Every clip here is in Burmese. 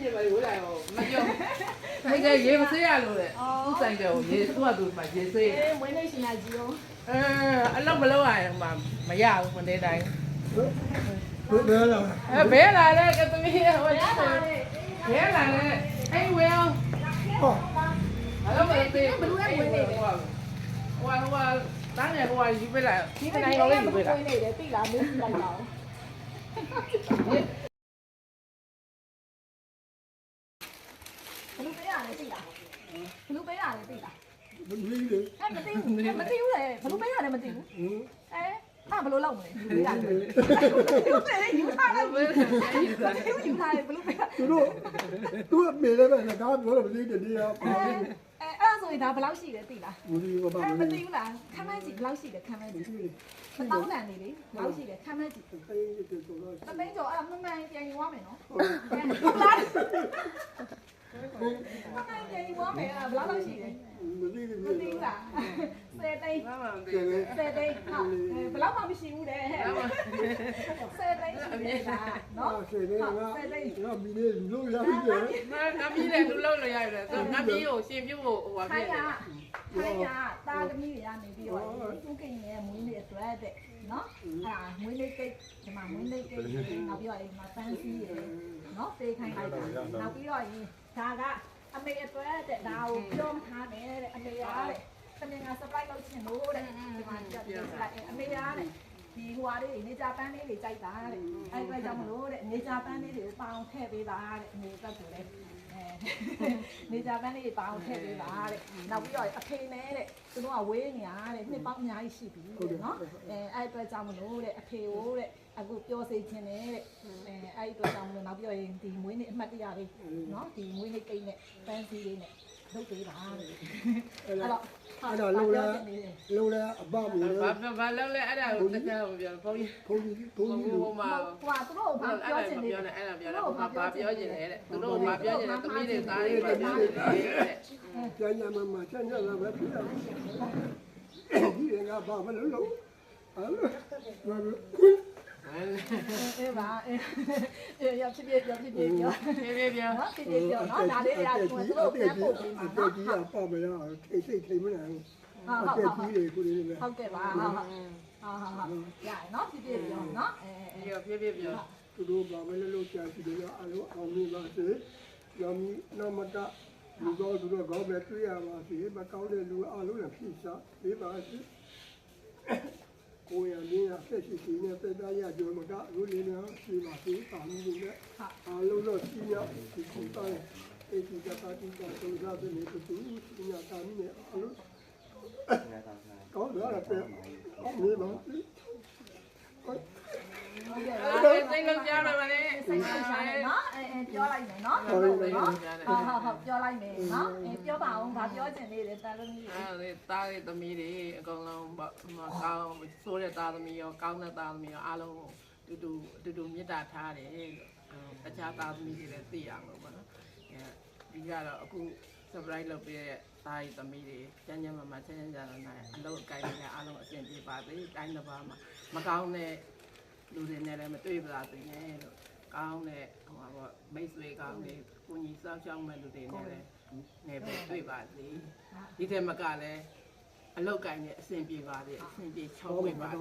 ရေပဲဝေးလာရောမပြောဆိုင်ကရေမဆေးရလို့လေသူ့ဆိုင်ကရေသူ့ဟာသူမှရေဆေးမွေးနေရှင်ရကြီးရောအလောက်မလောက်ရရင်မရဘူးမနေတိုင်းဘယ်လာဘယ်လာလဲကသမီးဟိုဘယ်လာလဲအဲ့ဝဲအောင်ဟောအဲ့လိုမသိဘူးဘယ်လိုလဲဝဲနေလဲဟိုတန်းနေဟိုယူပေးလိုက်ဒီနိုင်ရောလေးယူပေးလိုက်ဝဲနေတယ်သိလားမင်းလိုက်ပါဦးဘလူပေးရတယ်သိလားဘလူပေးရတယ်သိလားမသိဘူးလေမသိဘူးလေဘလူပေးရတယ်မသိဘူးဘလို့လောက်မလဲယူထားတယ်ယူထားတယ်ဘလို့ပေးသူအမေလည်းပဲငါပြောလို့မသိတယ်ဒီကအဲ့ဆိုရင်ဒါဘယ်လောက်ရှိလဲသိလားမသိဘူးဘာမသိဘူးလားခမ်းမန်းစီဘယ်လောက်ရှိလဲခမ်းမန်းစီတောင်းတန်နေလေဘယ်လောက်ရှိလဲခမ်းမန်းစီသိတယ်ဆိုတော့သမင်းကျော်အဲ့ဒါမှန်မှန်ပြန်ယူရမယ်နော်ဟုတ်လားမှန်မှန်ပြန်ယူရမယ်အဲ့ဒါဘယ်လောက်ရှိလဲမသိဘူးမသိဘူးလား10သိန်း10သိန်းဟုတ်ဘယ်လောက်မှမရှိဘူးတဲ့10သိန်းရှိနေတာနော်10သိန်းငါမီးလေးလုံးရပြီလေငါမီးလည်းလူလုံးလို့ရရတယ်ဆိုငါမီးကိုရှင်ပြုတ်ဖို့ဟိုပါဖြစ်တယ်ခိုင်းရတာသမီးတွေကနေပြီးတော့သူ့ကိန်းရဲ့မွေးနေ့အတွက်တဲ့နော်အဲ့ဒါမွေးနေ့ကိတ်ဒီမှာမွေးနေ့ကိတ်နောက်ပြီးတော့ဒီမှာပန်းစည်းရယ်နော်ပေးခိုင်းလိုက်တာနောက်ပြီးတော့ရင်ဒါကအမေအတွက်တဲ့ဒါကိုပြောမထားနဲ့တဲ့အမေရတဲ့သမီးက surprise လုပ်ချင်လို့တဲ့ဒီမှာပြပြလိုက်အမေရတဲ့ဒီဟိုဟာလေးနေကြပန်းလေးတွေကြိုက်တာတဲ့အဲ့အတွက်ကြောင့်မလို့တဲ့နေကြပန်းလေးတွေကိုပေါအောင်ထည့်ပေးပါတဲ့အမေကဆိုလဲနေကြပန်းလေးပေါအောင်ထည့်ပေးပါတဲ့နောက်ပြီးတော့အဖေနဲ့တဲ့သူတို့ကဝေးနေရတဲ့နှစ်ပေါင်းအများကြီးရှိပြီတဲ့နော်အဲ့အတွက်ကြောင့်မလို့တဲ့အဖေကိုတဲ့အခုပြောစေချင်တယ်တဲ့အဲ့အတွက်ကြောင့်မလို့နောက်ပြီးတော့ဒီမွေးနေ့အမှတ်တရလေးနော်ဒီမွေးနေ့ကိန်းနဲ့ပန်းစည်းလေးနဲ့လုပ်ပေးပါတဲ့အဲ့တော့လုံးလဲအပမလို့ဘာလောက်လဲအဲ့ဒါကိုတကယ်မပြောဘုန်းကြီးဟိုမှာဟိုသူတို့ဘာပြောချင်လဲအဲ့ဒါပြောတယ်ဘာပြောချင်လဲတဲ့သူတို့ဘာပြောချင်လဲသမီးတွေသားတွေဘာပြောချင်လဲတဲ့ကျန်မမကျန်လာပဲပြရဒီငါဘာမလို့လို့အေးပါရဖြစ်ပြပြောဖြစ်ပြောနော်ဖြစ်ပြောနော်ဒါလေးတွေကသူတို့ပြန်ပို့ပေးမှာနော်ကြီးကပေါ့မရထိတ်ထိတ်မလားဟုတ်ကြီးတွေကိုလေးပဲဟုတ်ကဲ့ပါဟုတ်ရရနော်ဖြစ်ပြောနော်ဖြစ်ပြောသူတို့ဘာမလို့ကြာစီတယ်အလိုအောင်လို့ပါစေရောမီနမတလူတော်သူတို့ကောင်းပဲတွေ့ရပါစေမကောင်းတဲ့လူအလုံးနဲ့ဖြစ်စားပေးပါစေကိုရင်းရဆက်ရှိရှိနဲ့တက်သားရကြုံမကလူလေးများရှိပါစေပါမှုတွေနဲ့အလုံးတော့စီးရဒီကိုတိုင်းအေဒီကတာတီကသုံးစားတဲ့နေတူစီညာတာမီနဲ့အလုံးကောင်းတော့တယ်မေးပါစိတ်လုံးကြားပါပါလေစိတ်လုံးကြားတယ်နော်ပြောလိုက်မယ်နော်ဟုတ်ပြောလိုက်မယ်နော်ပြောပါအောင်ဗာပြောချင်သေးတယ်တာသမီးသားတွေသမီးတွေအကုန်လုံးကောင်းဆိုးတဲ့သားသမီးရောကောင်းတဲ့သားသမီးရောအားလုံးတူတူမေတ္တာထားတယ်လို့တခြားသားသမီးတွေလည်းသိရမှာပေါ့နော်ဒီကတော့အခု surprise လုပ်ပေးတဲ့သားရီသမီးတွေကျန်းကျန်းမာချမ်းချမ်းသာသာနဲ့အလုပ်အကိုင်တွေအားလုံးအဆင်ပြေပါစေတိုင်းတစ်ပါးမှာမကောင်းတဲ့လူတွေနဲ့လည်းမတွေ့ပါစေနဲ့လို့ကောင်းတဲ့ဟိုပါမိတ်ဆွေကောင်းတွေကိုကြီးစောက်ရှောက်မဲ့လူတွေနဲ့လည်းနေပဲတွေ့ပါစေဒီထက်မကလည်းအလောက်ကင်နဲ့အဆင်ပြေပါစေအဆင်ပြေချောင်းဝင်ပါစေ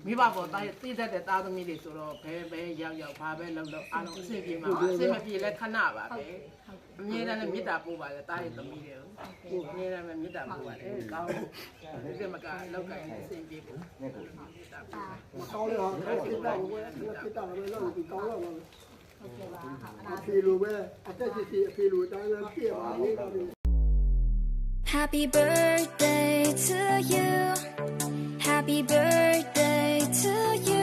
မိဘပေါ်တာသိတတ်တဲ့သားသမီးတွေဆိုတော့ဘဲရောက်ဘာပဲလုပ်အားလုံးအဆင်ပြေမှာပါအဆင်မပြေလဲခဏပါပဲအမြဲတမ်းလည်းမေတ္တာပို့ပါလေတားရဲ့သမီးတွေကိုအမြဲတမ်းမေတ္တာပို့ပါလေကောင်းဒီကမကအလောက်ကင်နဲ့အဆင်ပြေဖို့မေတ္တာပို့မကောင်းတော့ဖြစ်တာပဲဖြစ်တာပဲလို့ဒီကောင်းတော့အဖေလိုပဲအသက်ကြီးအဖေလိုတိုင်းလည်းပြည့်ပါလေ Happy birthday to you. Happy birthday to you.